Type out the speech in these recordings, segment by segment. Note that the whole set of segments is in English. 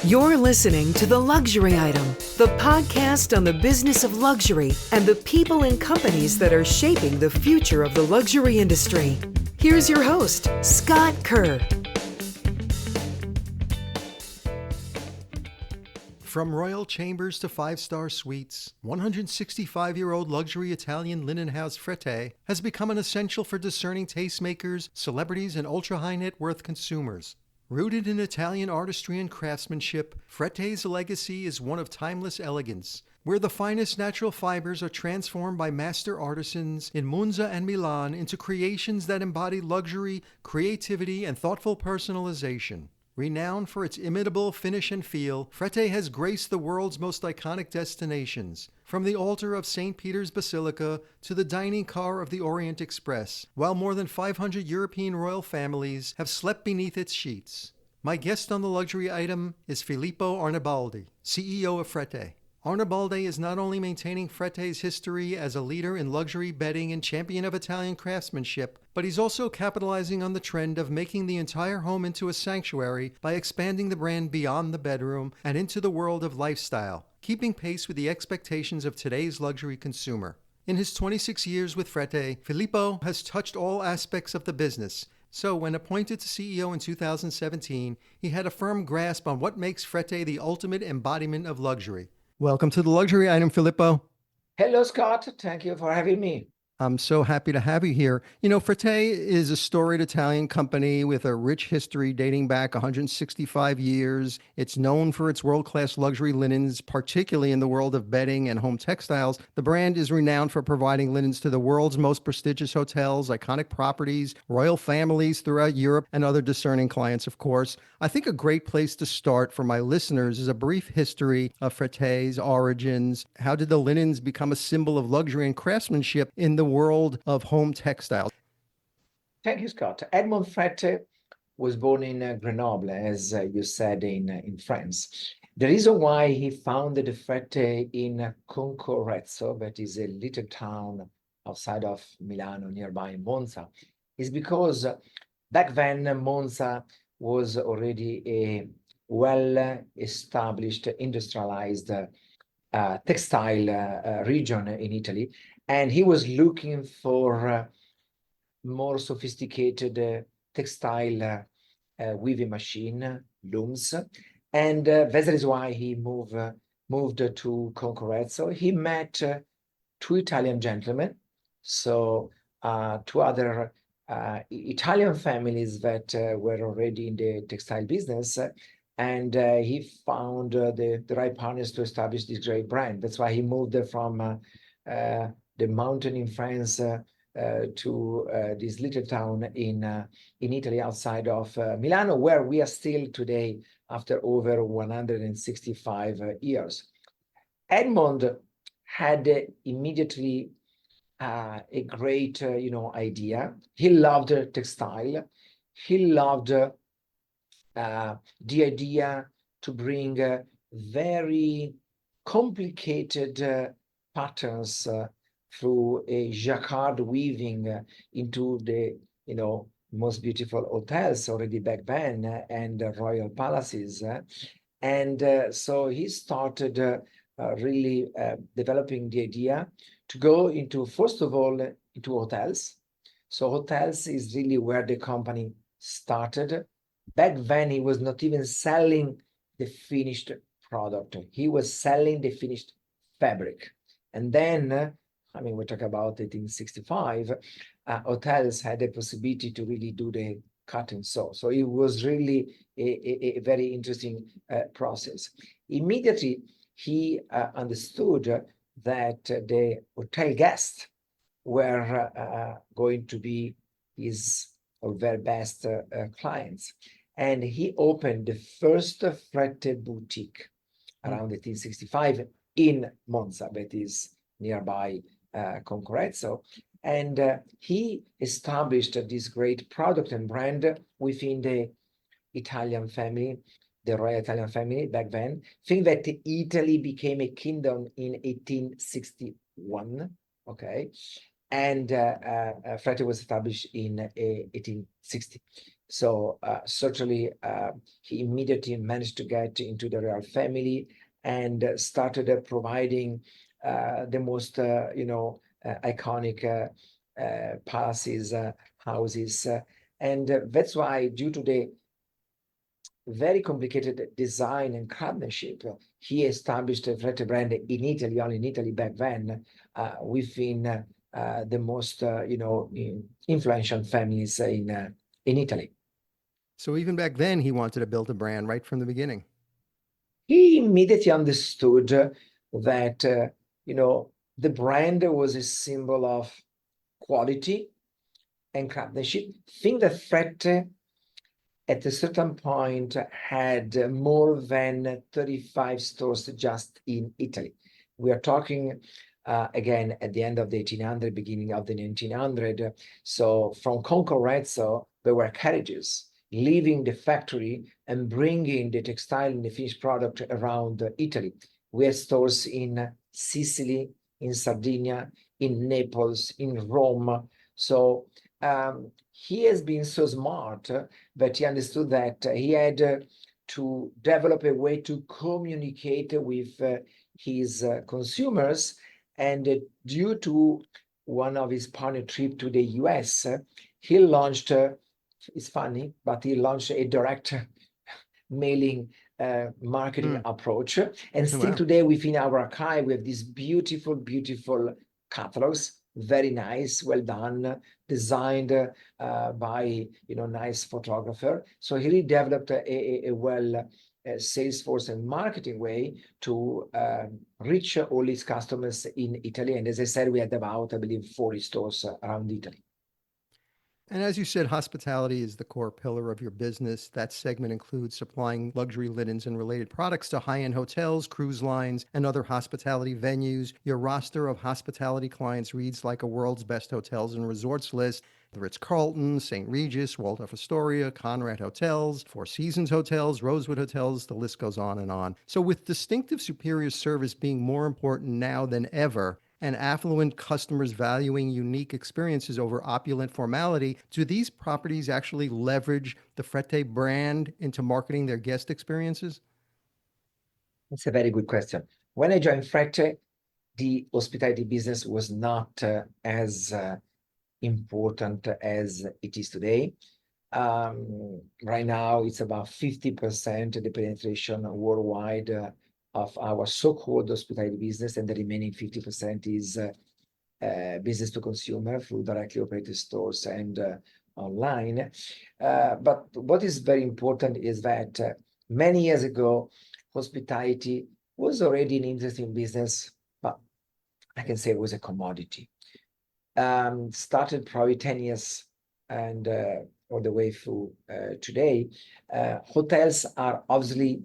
You're listening to The Luxury Item, the podcast on the business of luxury and the people and companies that are shaping the future of the luxury industry. Here's your host, Scott Kerr. From royal chambers to five-star suites, 165-year-old luxury Italian linen house Frette has become an essential for discerning tastemakers, celebrities, and ultra-high net worth consumers. Rooted in Italian artistry and craftsmanship, Frette's legacy is one of timeless elegance, where the finest natural fibers are transformed by master artisans in Monza and Milan into creations that embody luxury, creativity, and thoughtful personalization. Renowned for its imitable finish and feel, Frette has graced the world's most iconic destinations, from the altar of St. Peter's Basilica to the dining car of the Orient Express, while more than 500 European royal families have slept beneath its sheets. My guest on the luxury item is Filippo Arnaboldi, CEO of Frette. Arnaboldi is not only maintaining Frette's history as a leader in luxury bedding and champion of Italian craftsmanship, but he's also capitalizing on the trend of making the entire home into a sanctuary by expanding the brand beyond the bedroom and into the world of lifestyle, keeping pace with the expectations of today's luxury consumer. In his 26 years with Frette, Filippo has touched all aspects of the business. So when appointed to CEO in 2017, he had a firm grasp on what makes Frette the ultimate embodiment of luxury. Welcome to the luxury item, Filippo. Hello, Scott. Thank you for having me. I'm so happy to have you here. You know, Frette is a storied Italian company with a rich history dating back 165 years. It's known for its world-class luxury linens, particularly in the world of bedding and home textiles. The brand is renowned for providing linens to the world's most prestigious hotels, iconic properties, royal families throughout Europe, and other discerning clients, of course. I think a great place to start for my listeners is a brief history of Frette's origins. How did the linens become a symbol of luxury and craftsmanship in the world of home textiles? Thank you, Scott. Edmond Frette was born in Grenoble, as you said, in France. The reason why he founded Frette in Concorrezzo, that is a little town outside of Milano, nearby Monza, is because back then Monza was already a well-established, industrialized textile region in Italy. And he was looking for more sophisticated textile weaving machine, looms. And that is why he moved to Concorrezzo. He met two Italian gentlemen, so two other Italian families that were already in the textile business. And he found the right partners to establish this great brand. That's why he moved from the mountain in France to this little town in Italy outside of Milano, where we are still today after over 165 years. Edmond had immediately a great idea. He loved textile. He loved the idea to bring very complicated patterns through a jacquard weaving into the most beautiful hotels already back then and royal palaces. So he started really developing the idea to go into, first of all, into hotels. So hotels is really where the company started. Back then, he was not even selling the finished product. He was selling the finished fabric. And then, we talk about 1865, hotels had the possibility to really do the cut and sew. So it was really a very interesting process. Immediately, he understood that the hotel guests were going to be his very best clients. And he opened the first Frette boutique around 1865 in Monza, that is nearby Concorrezzo. And he established this great product and brand within the Italian family, the royal Italian family back then. Think that Italy became a kingdom in 1861, okay? And Frette was established in 1860. So certainly he immediately managed to get into the royal family and started providing the most, iconic palaces, houses. And that's why, due to the very complicated design and craftsmanship, he established a Frette brand in Italy, only in Italy back then, within the most, influential families in Italy. So even back then, he wanted to build a brand right from the beginning. He immediately understood that, the brand was a symbol of quality and craftsmanship. Think that Frette at a certain point had more than 35 stores just in Italy. We are talking again at the end of the 1800, beginning of the 1900. So from Concorrezzo, there were carriages leaving the factory and bringing the textile and the finished product around Italy. We had stores in Sicily, in Sardinia, in Naples, in Rome. So he has been so smart that he understood that he had to develop a way to communicate with his consumers. And due to one of his partner trip to the US, he launched, it's funny, but he launched a direct mailing marketing approach. And still today within our archive, we have these beautiful, beautiful catalogs, very nice, well done, designed by nice photographer. So he really developed a well sales force and marketing way to reach all his customers in Italy. And as I said, we had about, I believe, 40 stores around Italy. And as you said, hospitality is the core pillar of your business. That segment includes supplying luxury linens and related products to high-end hotels, cruise lines, and other hospitality venues. Your roster of hospitality clients reads like a world's best hotels and resorts list. The Ritz-Carlton, St. Regis, Waldorf Astoria, Conrad Hotels, Four Seasons Hotels, Rosewood Hotels, the list goes on and on. So with distinctive superior service being more important now than ever, and affluent customers valuing unique experiences over opulent formality, do these properties actually leverage the Frette brand into marketing their guest experiences? That's a very good question. When I joined Frette, the hospitality business was not as important as it is today. Right now, it's about 50% the penetration worldwide of our so-called hospitality business, and the remaining 50% is business to consumer through directly operated stores and online. But what is very important is that many years ago, hospitality was already an interesting business, but I can say it was a commodity. Started probably 10 years and all the way through today. Hotels are obviously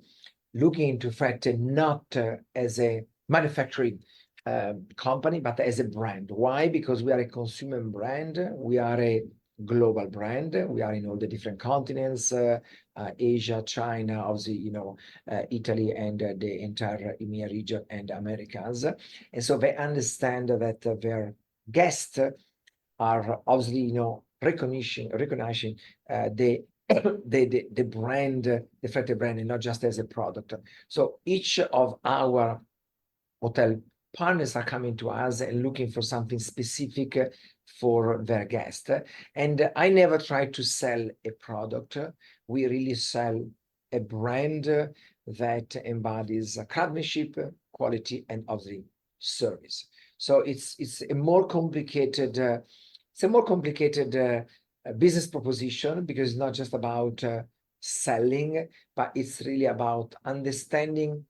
looking into Frette not as a manufacturing company, but as a brand. Why? Because we are a consumer brand. We are a global brand. We are in all the different continents, Asia, China, obviously, Italy, and the entire EMEA region and Americas. And so they understand that their guests are obviously, recognizing the brand, the Frette brand, and not just as a product. So each of our hotel partners are coming to us and looking for something specific for their guest. And I never try to sell a product. We really sell a brand that embodies craftsmanship, quality, and obviously service. So it's a more complicated business proposition, because it's not just about selling, but it's really about understanding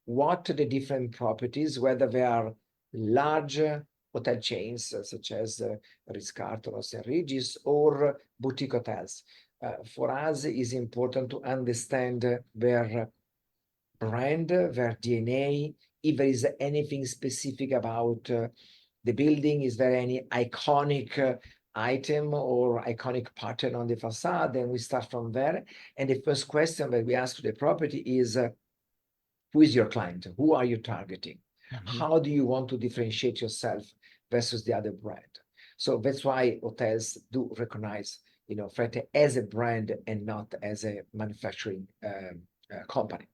what the different properties, whether they are large hotel chains such as Ritz-Carlton or St. Regis, or boutique hotels. For us, it's important to understand their brand, their DNA, if there is anything specific about the building, is there any iconic item or iconic pattern on the facade, then we start from there. And the first question that we ask to the property is, who is your client? Who are you targeting? Mm-hmm. How do you want to differentiate yourself versus the other brand? So that's why hotels do recognize Frette as a brand and not as a manufacturing company.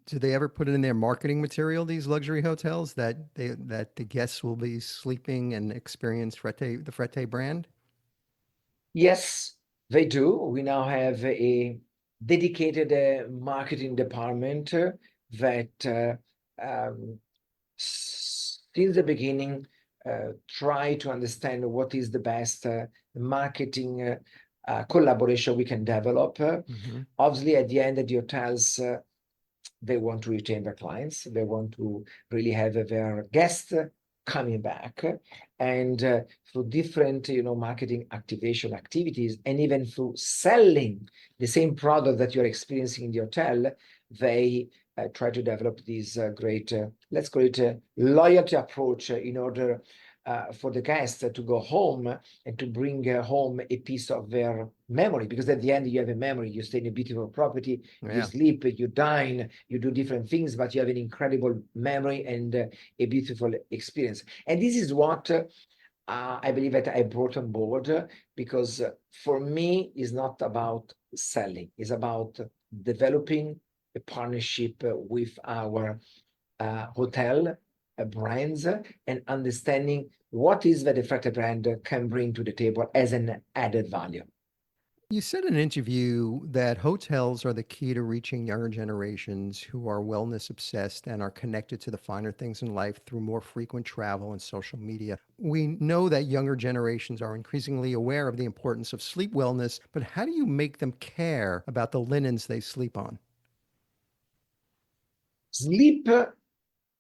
Do they ever put it in their marketing material, these luxury hotels, that the guests will be sleeping and experience Frette, the Frette brand? Yes, they do. We now have a dedicated marketing department that since the beginning try to understand what is the best marketing collaboration we can develop. Obviously, at the end, the hotels they want to retain their clients. They want to really have their guests coming back, and through different, marketing activation activities, and even through selling the same product that you're experiencing in the hotel, they try to develop this great, let's call it a loyalty approach in order for the guests to go home and to bring home a piece of their memory, because at the end you have a memory. You stay in a beautiful property, you sleep, you dine, you do different things, but you have an incredible memory and a beautiful experience. And this is what I believe that I brought on board, because for me it's not about selling, it's about developing a partnership with our hotel brands and understanding what is that the Frette brand can bring to the table as an added value. You said in an interview that hotels are the key to reaching younger generations who are wellness obsessed and are connected to the finer things in life through more frequent travel and social media. We know that younger generations are increasingly aware of the importance of sleep wellness, but how do you make them care about the linens they sleep on? Sleep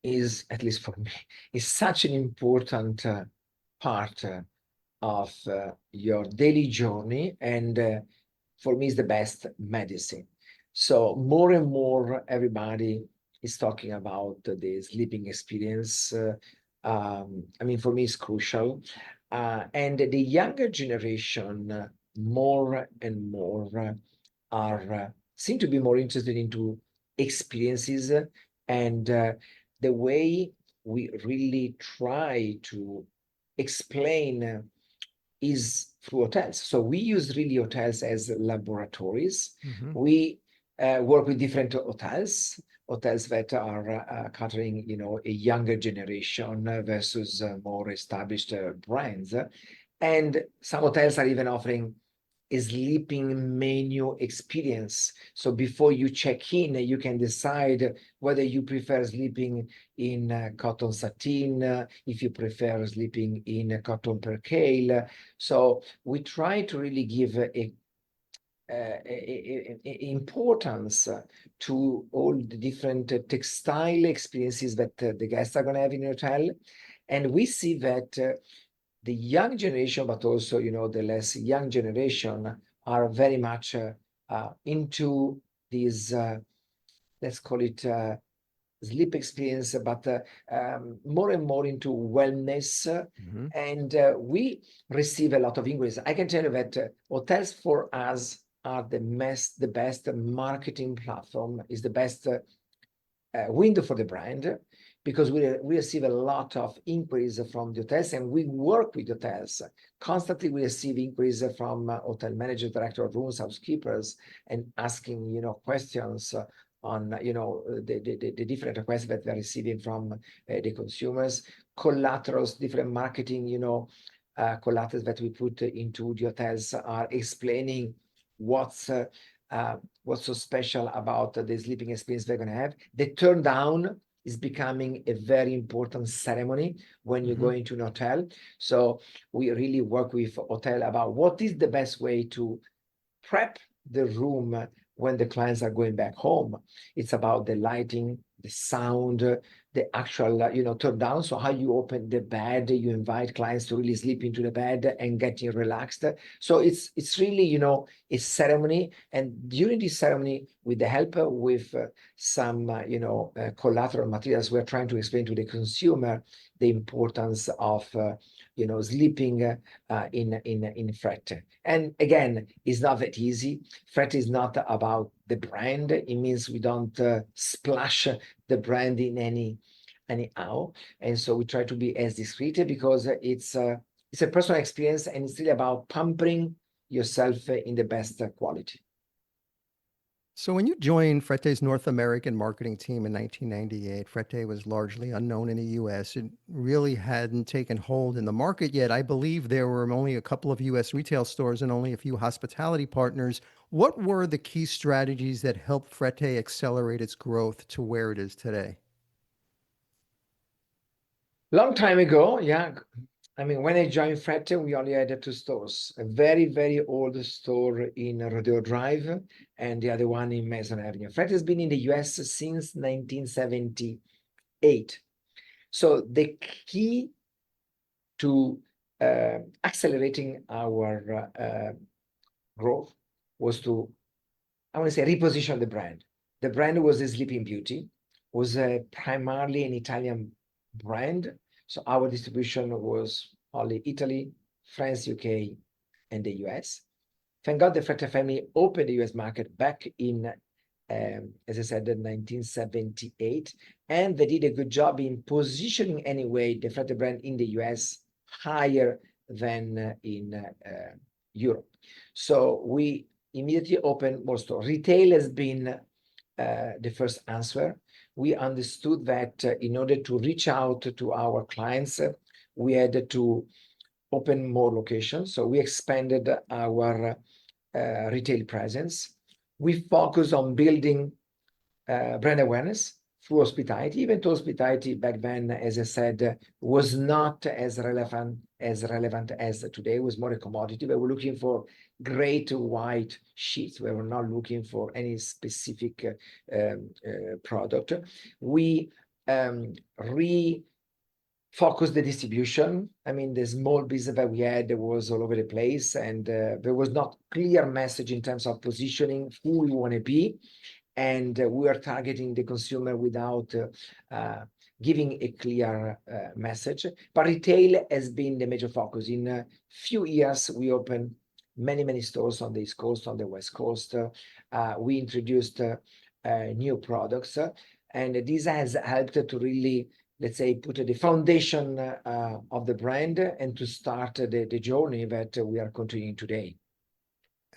is, at least for me, is such an important part of your daily journey, and for me is the best medicine. So more and more everybody is talking about the sleeping experience. For me it's crucial, and the younger generation more and more are seem to be more interested into experiences, and the way we really try to explain is through hotels. So we use really hotels as laboratories. We work with different hotels that are catering, a younger generation versus more established brands. And some hotels are even offering a sleeping menu experience. So before you check in, you can decide whether you prefer sleeping in cotton satin, if you prefer sleeping in cotton percale. So we try to really give a importance to all the different textile experiences that the guests are going to have in a hotel. And we see that the young generation, but also, the less young generation, are very much into these, let's call it sleep experience, but more and more into wellness. And we receive a lot of inquiries. I can tell you that hotels for us are the best marketing platform, is the best window for the brand, because we receive a lot of inquiries from the hotels, and we work with hotels. Constantly we receive inquiries from hotel managers, director of rooms, housekeepers, and asking, questions on, the different requests that they're receiving from the consumers. Collaterals, different marketing, collaterals that we put into the hotels are explaining what's so special about the sleeping experience they're going to have. The turn down is becoming a very important ceremony when you go into an hotel. So we really work with hotel about what is the best way to prep the room when the clients are going back home. It's about the lighting, the sound, the actual, turn down. So how you open the bed, you invite clients to really sleep into the bed and getting relaxed. So it's really, a ceremony. And during this ceremony, with the help with some, collateral materials, we're trying to explain to the consumer the importance of, sleeping in Frette. And again, it's not that easy. Frette is not about the brand. It means we don't splash the brand in anyhow. And so we try to be as discreet, because it's a personal experience, and it's really about pampering yourself in the best quality. So when you joined Frette's North American marketing team in 1998, Frette was largely unknown in the US. It really hadn't taken hold in the market yet. I believe there were only a couple of US retail stores and only a few hospitality partners. What were the key strategies that helped Frette accelerate its growth to where it is today? Long time ago, yeah. I mean, when I joined Frette, we only had two stores, a very, very old store in Rodeo Drive and the other one in Mason Avenue. Frette has been in the US since 1978. So the key to accelerating our growth was to, I want to say, reposition the brand. The brand was a Sleeping Beauty, was primarily an Italian brand. So our distribution was only Italy, France, UK, and the US. Thank God the Frette family opened the US market back in, as I said, in 1978. And they did a good job in positioning anyway the Frette brand in the US higher than in Europe. So we immediately opened more stores. Retail has been the first answer. We understood that in order to reach out to our clients, we had to open more locations. So we expanded our retail presence. We focused on building brand awareness through hospitality. Even though hospitality back then, as I said, was not as relevant as today. It was more a commodity. We were looking for great white sheets. We were not looking for any specific product. We refocused the distribution. I mean, the small business that we had was all over the place, and there was not clear message in terms of positioning who we want to be. And we are targeting the consumer without giving a clear message. But retail has been the major focus. In a few years, we opened many stores on the East Coast, on the West Coast. We introduced new products, and this has helped to really, let's say, put the foundation of the brand and to start the journey that we are continuing today.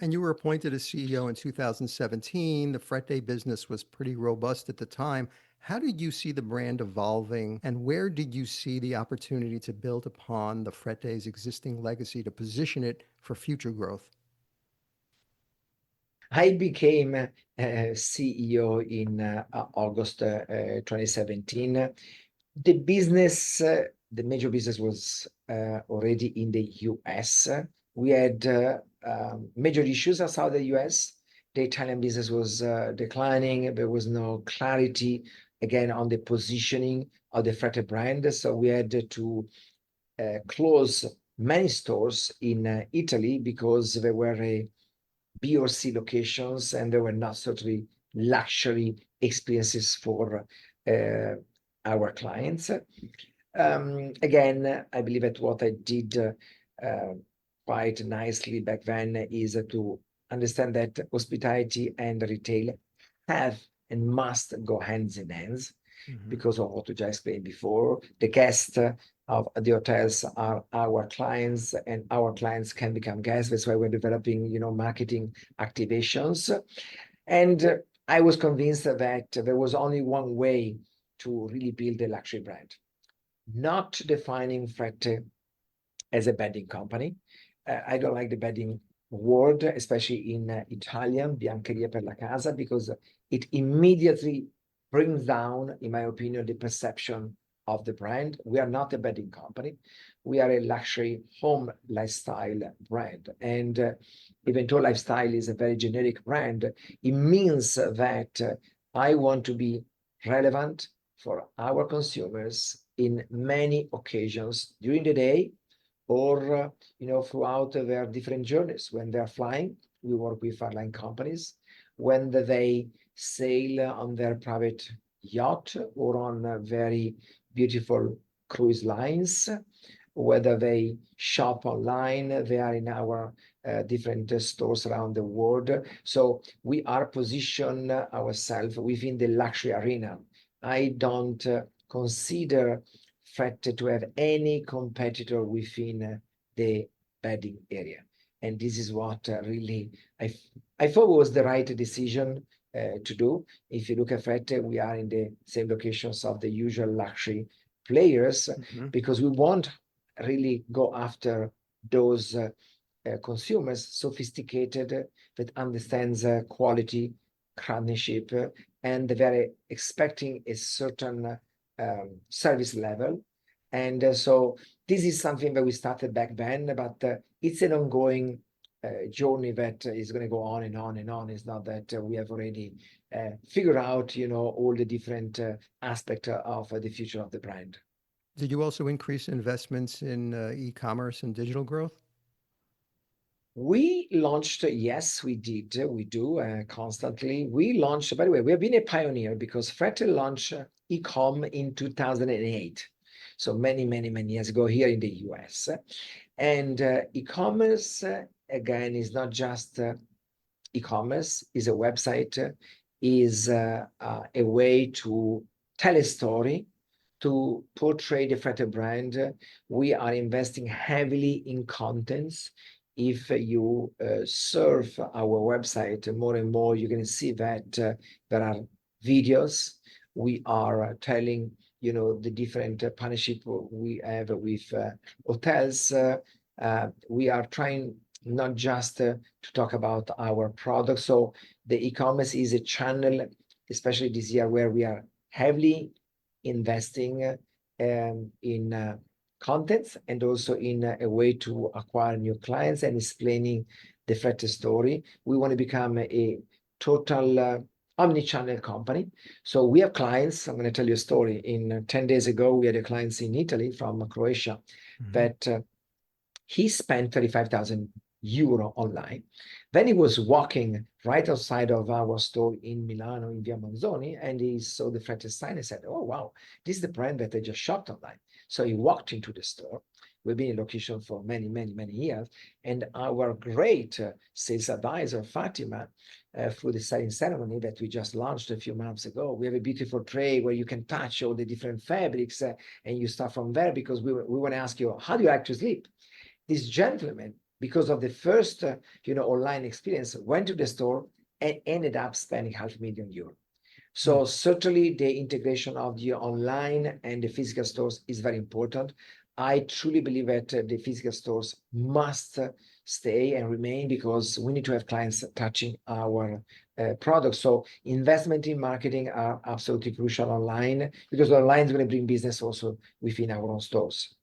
And you were appointed as CEO in 2017. The Frette business was pretty robust at the time. How did you see the brand evolving, and where did you see the opportunity to build upon the Frette's existing legacy to position it for future growth? I became CEO in August 2017. The business, the major business was already in the US. We had major issues outside the US. The Italian business was declining. There was no clarity, again, on the positioning of the Frette brand. So we had to close many stores in Italy because there were B or C locations and there were not certainly luxury experiences for our clients. Again, I believe that what I did quite nicely back then is to understand that hospitality and retail have and must go hands in hands because of what I just explained before. The guests of the hotels are our clients, and our clients can become guests. That's why we're developing, marketing activations. And I was convinced that there was only one way to really build a luxury brand, not defining Frette as a bedding company. I don't like the bedding word, especially in Italian, biancheria per la casa, because it immediately brings down, in my opinion, the perception of the brand. We are not a bedding company. We are a luxury home lifestyle brand. And even though lifestyle is a very generic brand, it means that I want to be relevant for our consumers in many occasions during the day, or throughout their different journeys. When they're flying, we work with airline companies. When they sail on their private yacht or on very beautiful cruise lines, whether they shop online, they are in our different stores around the world. So we are positioned ourselves within the luxury arena. I don't consider Frette to have any competitor within the bedding area. And this is what really I thought was the right decision to do. If you look at Frette, we are in the same locations of the usual luxury players because we won't really go after those consumers, sophisticated, that understands quality, craftsmanship, and they're expecting a certain service level. And so this is something that we started back then, but it's an ongoing journey that is going to go on and on and on. It's not that we have already figured out, all the different aspects of the future of the brand. Did you also increase investments in e-commerce and digital growth? We launched, yes, we did. We do constantly. We launched, by the way, we have been a pioneer because Frette launched e-com in 2008. So many, many, many years ago here in the US. And e-commerce, again, is not just e-commerce, is a website, is a way to tell a story, to portray the Frette brand. We are investing heavily in contents. If you surf our website more and more, you're going to see that there are videos. We are telling, the different partnership we have with hotels. We are trying not just to talk about our products. So the e-commerce is a channel, especially this year, where we are heavily investing in contents and also in a way to acquire new clients and explaining the Frette story. We want to become a total omni-channel company. So we have clients. I'm going to tell you a story. 10 days ago, we had a client in Italy from Croatia that he spent 35,000 euro online. Then he was walking right outside of our store in Milano, in Via Manzoni, and he saw the Frette sign and said, "Oh, wow, this is the brand that I just shopped online." So he walked into the store. We've been in location for many, many, many years. And our great sales advisor, Fatima, through the selling ceremony that we just launched a few months ago, we have a beautiful tray where you can touch all the different fabrics and you start from there because we want to ask you, how do you like to sleep? This gentleman, because of the first online experience, went to the store and ended up spending €500,000. So certainly the integration of the online and the physical stores is very important. I truly believe that the physical stores must stay and remain because we need to have clients touching our products. So investment in marketing are absolutely crucial online because online is going to bring business also within our own stores.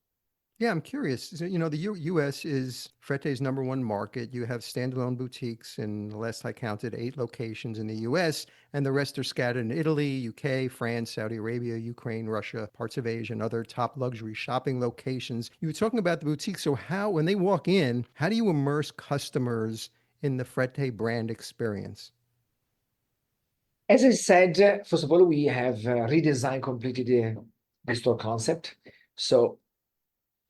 Yeah, I'm curious. So, the U.S. is Frette's #1 market. You have standalone boutiques in, the last I counted, 8 locations in the U.S., and the rest are scattered in Italy, U.K., France, Saudi Arabia, Ukraine, Russia, parts of Asia, and other top luxury shopping locations. You were talking about the boutiques. So when they walk in, how do you immerse customers in the Frette brand experience? As I said, first of all, we have redesigned completely the store concept. So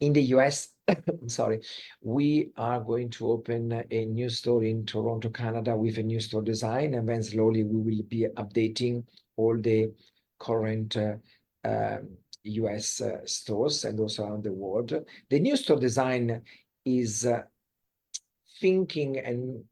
in the US, sorry, we are going to open a new store in Toronto, Canada with a new store design. And then slowly we will be updating all the current US stores and also around the world. The new store design is thinking and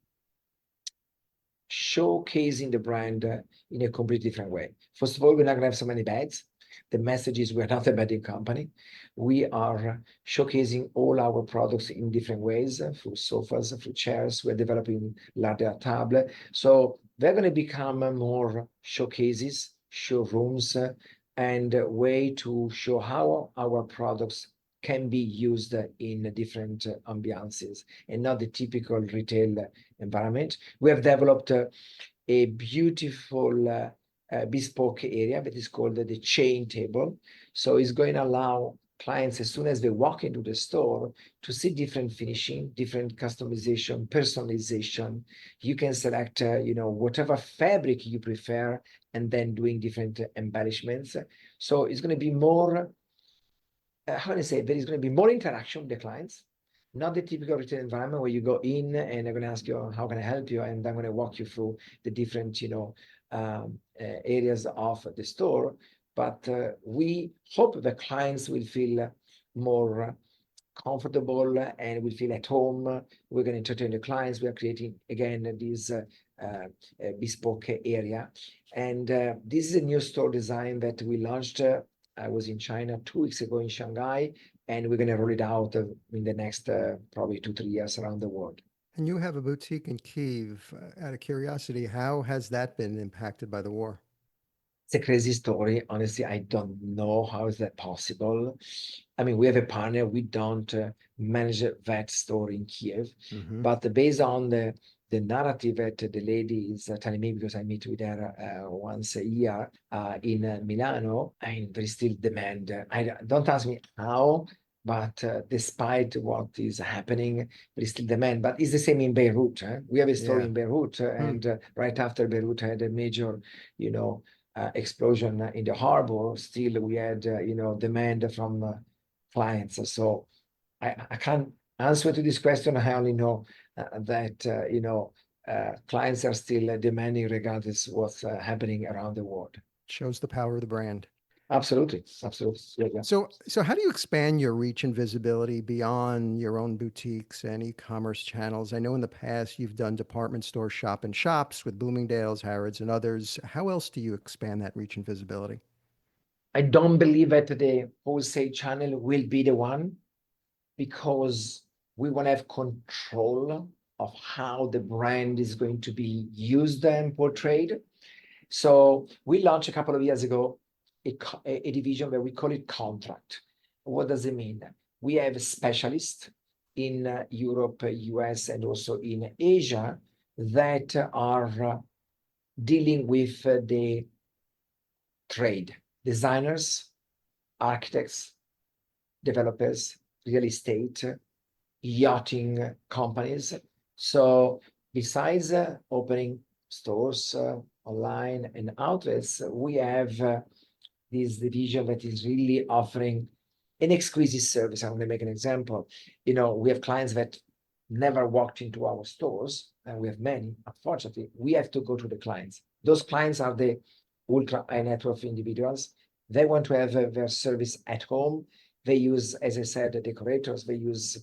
showcasing the brand in a completely different way. First of all, we're not going to have so many beds. The message is we're not a bedding company. We are showcasing all our products in different ways, through sofas, through chairs. We're developing larger table. So they're going to become more showcases, showrooms, and a way to show how our products can be used in different ambiances and not the typical retail environment. We have developed a beautiful bespoke area that is called the chain table. So it's going to allow clients, as soon as they walk into the store, to see different finishing, different customization, personalization. You can select, whatever fabric you prefer, and then doing different embellishments. So it's going to be more, how do I say, there is going to be more interaction with the clients, not the typical retail environment where you go in and they're going to ask you, how can I help you? And I'm going to walk you through the different, areas of the store. But we hope the clients will feel more comfortable and we feel at home. We're going to entertain the clients. We are creating again this bespoke area. And this is a new store design that we launched. I was in China 2 weeks ago in Shanghai, and we're going to roll it out in the next probably 2-3 years around the world. And you have a boutique in Kyiv. Out of curiosity, how has that been impacted by the war? It's a crazy story. Honestly, I don't know how is that possible. I mean, we have a partner. We don't manage that store in Kiev, but based on the narrative that the lady is telling me, because I meet with her once a year in Milano, and there is still demand. Don't ask me how, but despite what is happening, there is still demand. But it's the same in Beirut. We have a store in Beirut, and right after Beirut had a major, explosion in the harbor, still we had, demand from clients. So I can't answer to this question. I only know that, clients are still demanding regardless what's happening around the world. Shows the power of the brand. Absolutely. Yeah. So how do you expand your reach and visibility beyond your own boutiques and e-commerce channels? I know in the past you've done department store shop and shops with Bloomingdale's, Harrods, and others. How else do you expand that reach and visibility? I don't believe that the wholesale channel will be the one, because we want to have control of how the brand is going to be used and portrayed. So we launched a couple of years ago a division where we call it contract. What does it mean? We have specialists in Europe, US, and also in Asia that are dealing with the trade, designers, architects, developers, real estate, yachting companies. So besides opening stores online and outlets, we have this division that is really offering an exquisite service. I'm going to make an example. We have clients that never walked into our stores, and we have many. Unfortunately, we have to go to the clients. Those clients are the ultra high net worth individuals. They want to have their service at home. They use, as I said, the decorators. They use,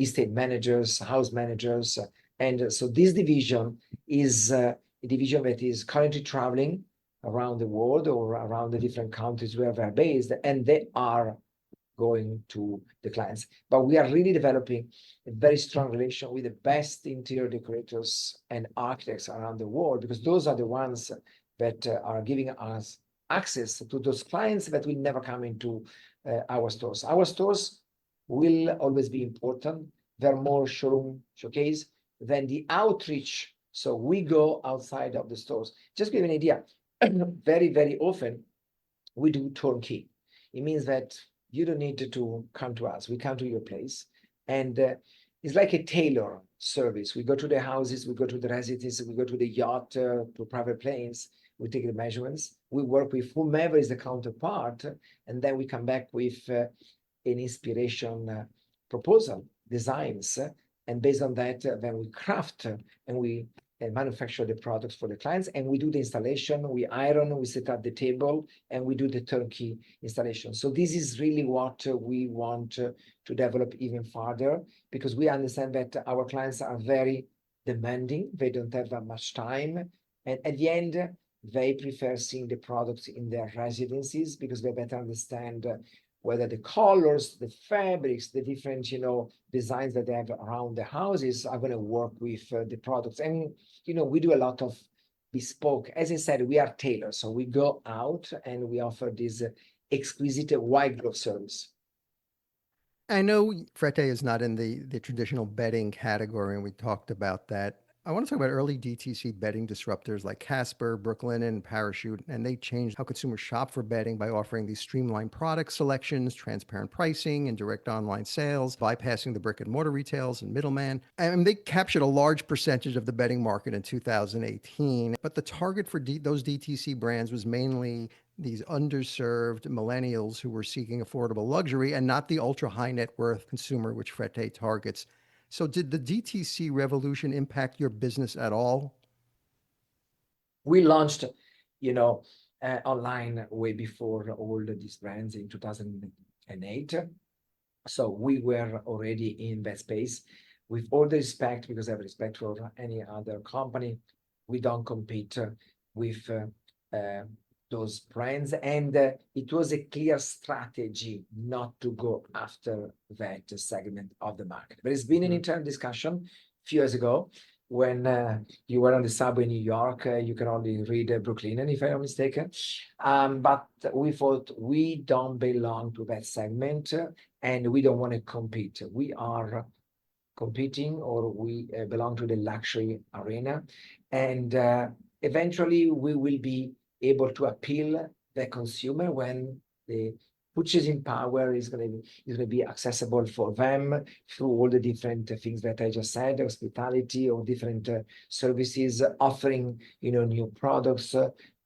estate managers, house managers. And so this division is a division that is currently traveling around the world or around the different countries where they're based, and they are going to the clients. But we are really developing a very strong relation with the best interior decorators and architects around the world, because those are the ones that are giving us access to those clients that will never come into our stores. Our stores will always be important. They're more showcase than the outreach. So we go outside of the stores. Just give you an idea. Very, very often we do turnkey. It means that you don't need to come to us. We come to your place, and it's like a tailor service. We go to the houses, we go to the residences, we go to the yacht, to private planes. We take the measurements. We work with whomever is the counterpart, and then we come back with an inspiration proposal, designs, and based on that, then we craft and we manufacture the products for the clients, and we do the installation, we iron, we set up the table, and we do the turnkey installation. So this is really what we want to develop even further, because we understand that our clients are very demanding. They don't have that much time, and at the end, they prefer seeing the products in their residences, because they better understand whether the colors, the fabrics, the different, designs that they have around the houses are going to work with the products. And, we do a lot of bespoke. As I said, we are tailors. So we go out and we offer this exquisite white glove service. I know Frette is not in the traditional bedding category, and we talked about that. I want to talk about early DTC bedding disruptors like Casper, Brooklinen, and Parachute, and they changed how consumers shop for bedding by offering these streamlined product selections, transparent pricing, and direct online sales, bypassing the brick and mortar retails and middleman. And they captured a large percentage of the bedding market in 2018, but the target for those DTC brands was mainly these underserved millennials who were seeking affordable luxury and not the ultra high net worth consumer, which Frette targets. So did the DTC revolution impact your business at all? We launched, online way before all these brands in 2008. So we were already in that space. With all the respect, because I have respect for any other company, we don't compete with those brands. And it was a clear strategy not to go after that segment of the market. There's been an internal discussion a few years ago when you were on the subway in New York. You can only read Brooklyn, if I'm not mistaken. But we thought we don't belong to that segment and we don't want to compete. We are competing, or we belong to the luxury arena, and eventually we will be able to appeal the consumer when the purchasing power is going to be accessible for them through all the different things that I just said, hospitality or different services, offering new products.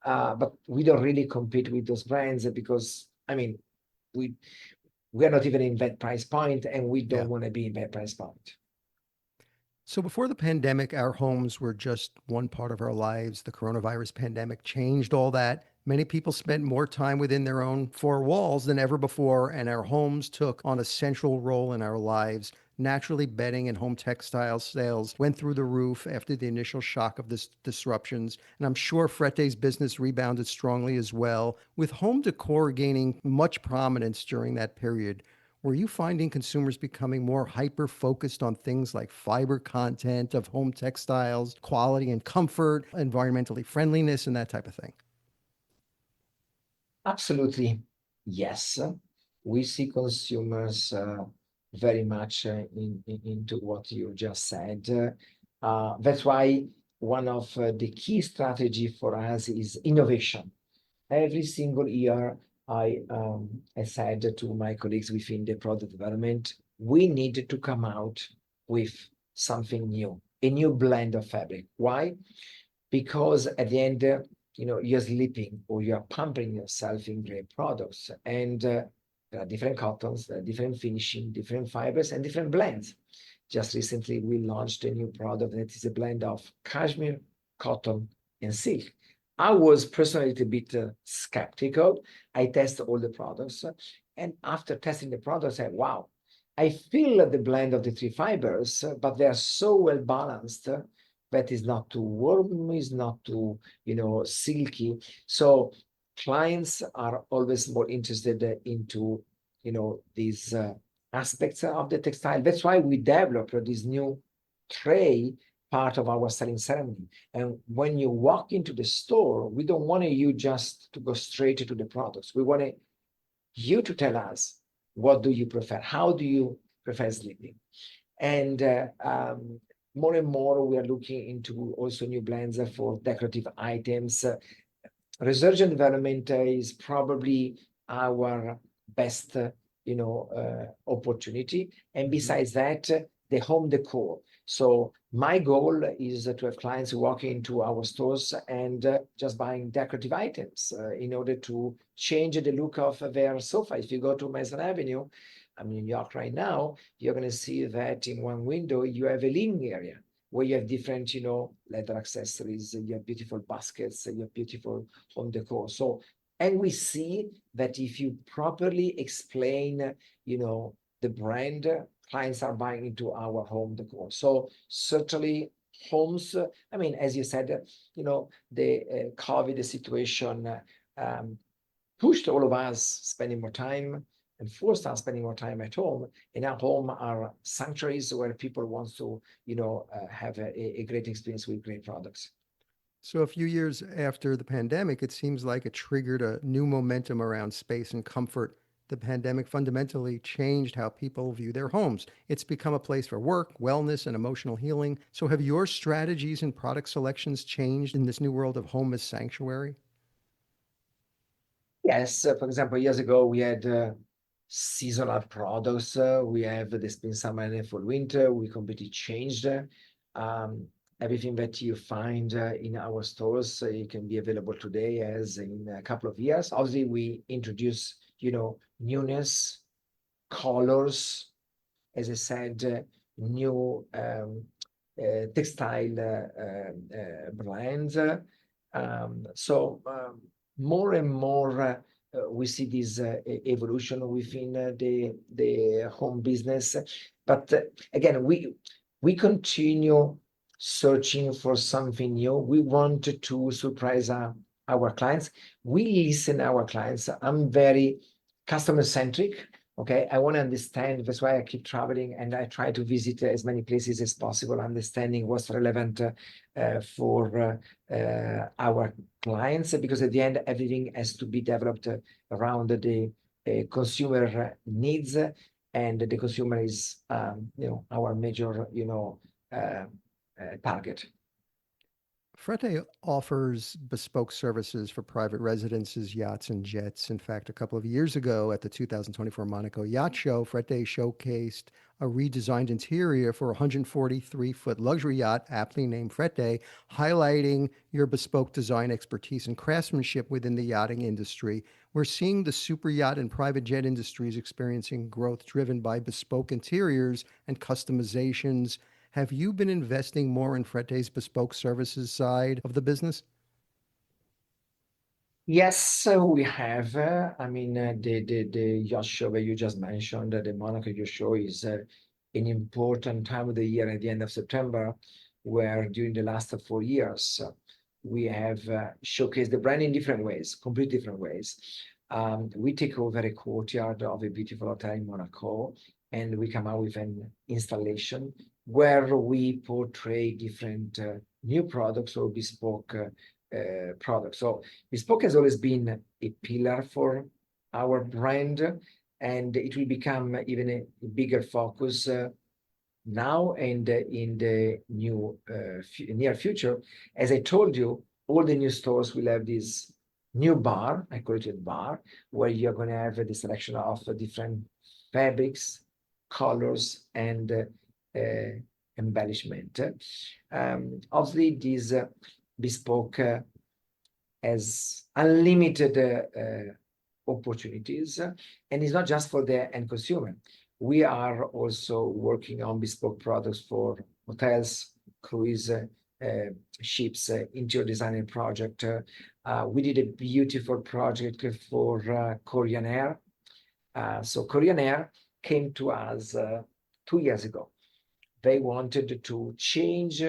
But we don't really compete with those brands because we are not even in that price point, and we don't want to be in that price point. So before the pandemic, our homes were just one part of our lives. The coronavirus pandemic changed all that. Many people spent more time within their own four walls than ever before, and our homes took on a central role in our lives. Naturally, bedding and home textile sales went through the roof after the initial shock of this disruptions, and I'm sure Frette's business rebounded strongly as well, with home decor gaining much prominence during that period. Were you finding consumers becoming more hyper-focused on things like fiber content of home textiles, quality and comfort, environmentally friendliness, and that type of thing? Absolutely, yes. We see consumers very much into what you just said. That's why one of the key strategy for us is innovation. Every single year, I said to my colleagues within the product development, we need to come out with something new, a new blend of fabric. Why? Because at the end, you're sleeping or you're pampering yourself in great products. And there are different cottons, there are different finishing, different fibers, and different blends. Just recently, we launched a new product that is a blend of cashmere, cotton, and silk. I was personally a bit skeptical. I tested all the products, and after testing the products, I said, wow, I feel the blend of the three fibers, but they are so well balanced that is not too warm, is not too, silky. So clients are always more interested into, these aspects of the textile. That's why we developed this new tray part of our selling ceremony. And when you walk into the store, we don't want you just to go straight to the products. We want you to tell us, what do you prefer? How do you prefer sleeping? And more and more, we are looking into also new blends for decorative items. Research and development is probably our best, opportunity. And besides that, the home decor. So my goal is to have clients walking into our stores and just buying decorative items in order to change the look of their sofa. If you go to Madison Avenue, I'm in New York right now, you're going to see that in one window, you have a living area where you have different, leather accessories, you have beautiful baskets, you have beautiful home decor. So, and we see that if you properly explain, the brand, clients are buying into our home decor. So certainly homes, as you said, the COVID situation pushed all of us spending more time and forced us spending more time at home. And our home are sanctuaries where people want to, have a great experience with great products. So a few years after the pandemic, it seems like it triggered a new momentum around space and comfort. The pandemic fundamentally changed how people view their homes. It's become a place for work, wellness, and emotional healing. So have your strategies and product selections changed in this new world of home as sanctuary? Yes, for example, years ago, we had seasonal products. We have the spring, summer, and fall, winter. We completely changed. Everything that you find in our stores, it can be available today as in a couple of years. Obviously, we introduce, newness, colors, as I said, new textile brands. So more and more we see this evolution within the home business. But again, we continue searching for something new. We want to surprise our clients. We listen our clients. I'm very customer centric. Okay, I want to understand. That's why I keep traveling and I try to visit as many places as possible, understanding what's relevant for our clients, because at the end, everything has to be developed around the consumer needs, and the consumer is, our major, target. Frette offers bespoke services for private residences, yachts, and jets. In fact, a couple of years ago at the 2024 Monaco Yacht Show, Frette showcased a redesigned interior for a 143-foot luxury yacht, aptly named Frette, highlighting your bespoke design expertise and craftsmanship within the yachting industry. We're seeing the super yacht and private jet industries experiencing growth driven by bespoke interiors and customizations. Have you been investing more in Frette's bespoke services side of the business? Yes, we have. The yacht show that you just mentioned, the Monaco Yacht Show, is an important time of the year at the end of September, where during the last 4 years, we have showcased the brand in different ways, completely different ways. We take over a courtyard of a beautiful hotel in Monaco, and we come out with an installation where we portray different new products or bespoke products. So bespoke has always been a pillar for our brand, and it will become even a bigger focus now and in the near future. As I told you, all the new stores will have this new bar, I call it a bar, where you're going to have the selection of different fabrics, colors, and embellishment. Obviously, this bespoke has unlimited opportunities, and it's not just for the end consumer. We are also working on bespoke products for hotels, cruise ships, interior designing project. We did a beautiful project for Korean Air. So Korean Air came to us 2 years ago. They wanted to change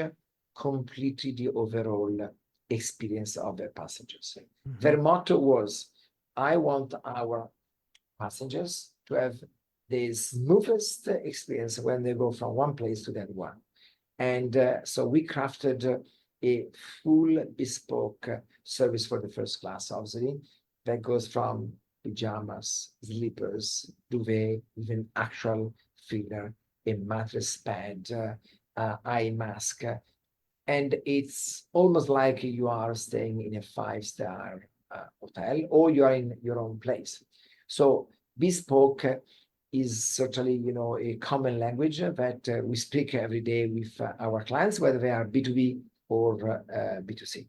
completely the overall experience of their passengers. Mm-hmm. Their motto was, I want our passengers to have the smoothest experience when they go from one place to that one. And so we crafted a full bespoke service for the first class, obviously, that goes from pajamas, slippers, duvet, even actual filler, a mattress pad, eye mask. And it's almost like you are staying in a 5-star hotel, or you are in your own place. So bespoke is certainly, a common language that we speak every day with our clients, whether they are B2B or B2C.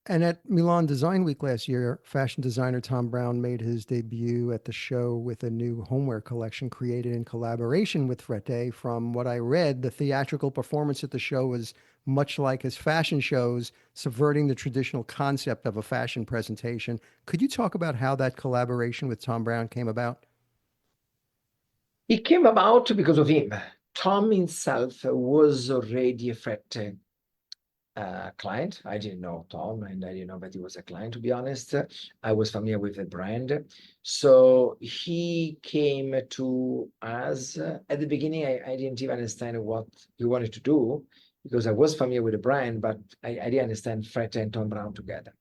And at Milan Design Week last year, fashion designer Thom Browne made his debut at the show with a new homeware collection created in collaboration with Frette. From what I read, the theatrical performance at the show was much like his fashion shows, subverting the traditional concept of a fashion presentation. Could you talk about how that collaboration with Thom Browne came about? It came about because of him. Thom himself was already a Frette client. I didn't know Thom, and I didn't know that he was a client, to be honest. I was familiar with the brand. So he came to us. At the beginning, I didn't even understand what he wanted to do, because I was familiar with the brand, but I didn't understand Frette and Thom Browne together.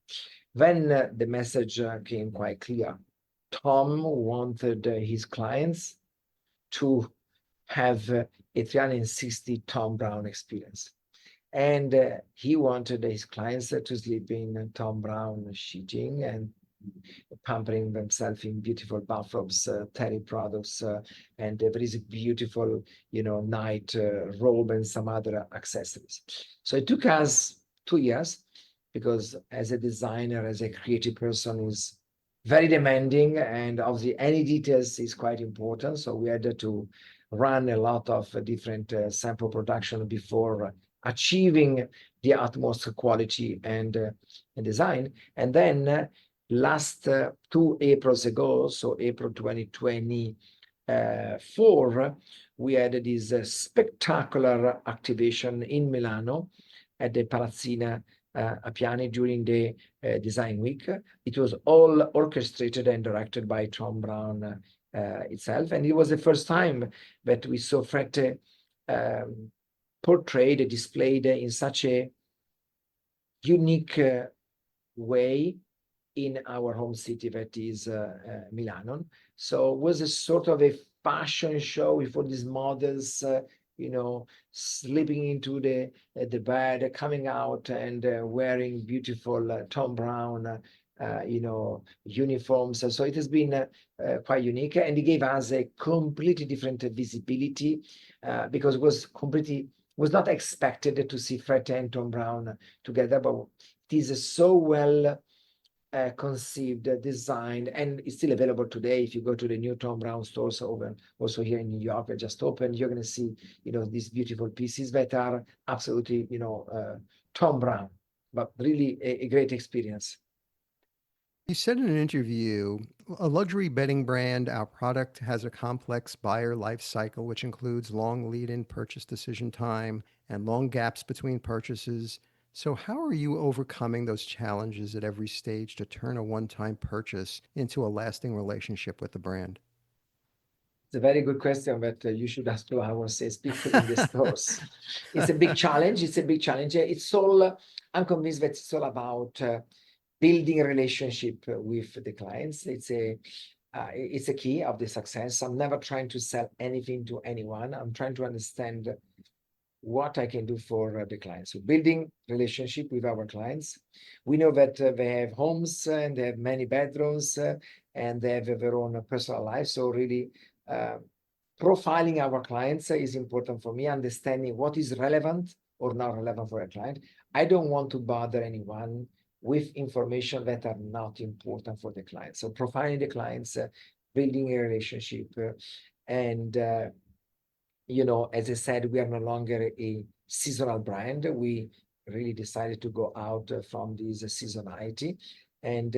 Then the message came quite clear. Thom wanted his clients to have a 360 Thom Browne experience. And he wanted his clients to sleep in Thom Browne sheeting and pampering themselves in beautiful bathrobes, terry products, and there is a beautiful, night robe and some other accessories. So it took us 2 years, because as a designer, as a creative person, is very demanding, and obviously any details is quite important. So we had to run a lot of different sample production before achieving the utmost quality and design. And then last 2 Aprils ago, so April 2024, we had this spectacular activation in Milano at the Palazzina Appiani during the Design Week. It was all orchestrated and directed by Thom Browne itself, and it was the first time that we saw Frette portrayed, displayed in such a unique way in our home city, that is Milano. So it was a sort of a fashion show with all these models, slipping into the bed, coming out and wearing beautiful Thom Browne, uniforms. So it has been quite unique, and it gave us a completely different visibility because it was not expected to see Frette and Thom Browne together, but it is so well conceived, designed, and it's still available today. If you go to the new Thom Browne stores also here in New York, they just opened, you're going to see, these beautiful pieces that are absolutely, Thom Browne, but really a great experience. You said in an interview, a luxury bedding brand, our product has a complex buyer life cycle, which includes long lead-in purchase decision time and long gaps between purchases. So how are you overcoming those challenges at every stage to turn a one-time purchase into a lasting relationship with the brand? It's a very good question, but you should ask to our salespeople in the stores. It's a big challenge. It's all, I'm convinced that it's all about building a relationship with the clients. It's a key of the success. I'm never trying to sell anything to anyone. I'm trying to understand what I can do for the clients. So building relationship with our clients. We know that they have homes and they have many bedrooms and they have their own personal life. So really profiling our clients is important for me, understanding what is relevant or not relevant for a client. I don't want to bother anyone with information that are not important for the client. So profiling the clients, building a relationship, and as I said, we are no longer a seasonal brand. We really decided to go out from this seasonality, and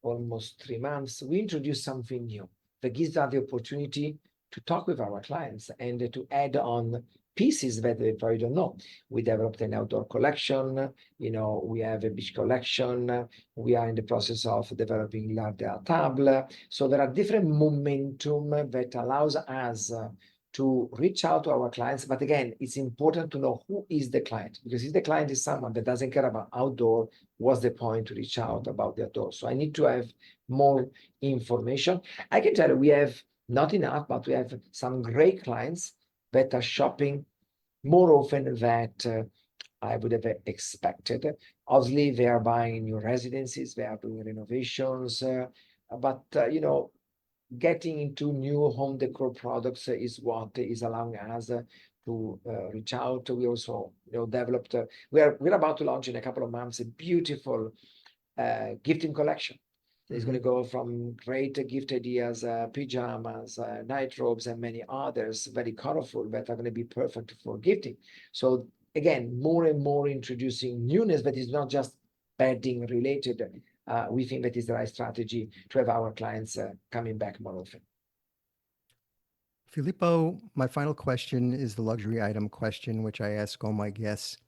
almost 3 months, we introduce something new that gives us the opportunity to talk with our clients and to add on pieces that they probably don't know. We developed an outdoor collection, we have a beach collection, we are in the process of developing l'art table. So there are different momentum that allows us to reach out to our clients. But again, it's important to know who is the client, because if the client is someone that doesn't care about outdoor, what's the point to reach out about the outdoor? So I need to have more information. I can tell you we have not enough, but we have some great clients that are shopping more often than I would have expected. Obviously, they are buying new residences, they are doing renovations, but getting into new home decor products is what is allowing us to reach out. We also developed, we're about to launch in a couple of months a beautiful gifting collection. It's going to go from great gift ideas, pajamas, night robes, and many others, very colorful, that are going to be perfect for gifting. So again, more and more introducing newness that is not just bedding related. We think that is the right strategy to have our clients coming back more often. Filippo, my final question is the luxury item question, which I ask all my guests.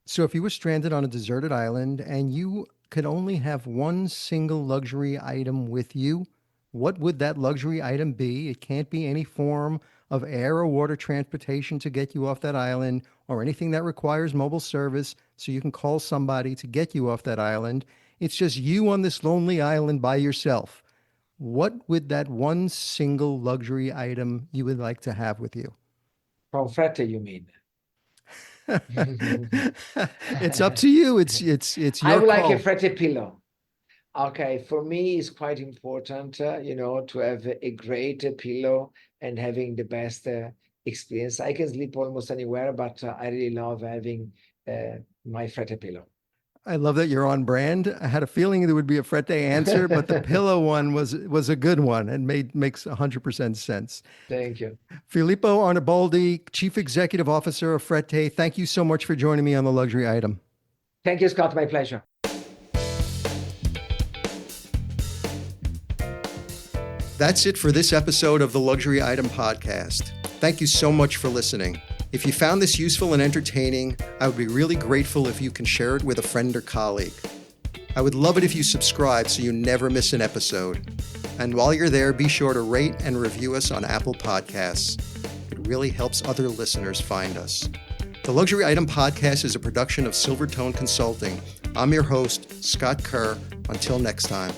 So if you were stranded on a deserted island and you could only have one single luxury item with you, what would that luxury item be? It can't be any form of air or water transportation to get you off that island, or anything that requires mobile service so you can call somebody to get you off that island. It's just you on this lonely island by yourself. What would that one single luxury item you would like to have with you? From Frette, you mean? It's up to you. It's your I would call. like a Frette pillow. Okay, for me, it's quite important, to have a great pillow and having the best experience. I can sleep almost anywhere, but I really love having my Frette pillow. I love that you're on brand. I had a feeling there would be a Frette answer, but the pillow one was a good one and makes 100% sense. Thank you. Filippo Arnaboldi, Chief Executive Officer of Frette, thank you so much for joining me on The Luxury Item. Thank you, Scott. My pleasure. That's it for this episode of the Luxury Item Podcast. Thank you so much for listening. If you found this useful and entertaining, I would be really grateful if you can share it with a friend or colleague. I would love it if you subscribe so you never miss an episode. And while you're there, be sure to rate and review us on Apple Podcasts. It really helps other listeners find us. The Luxury Item Podcast is a production of Silvertone Consulting. I'm your host, Scott Kerr. Until next time.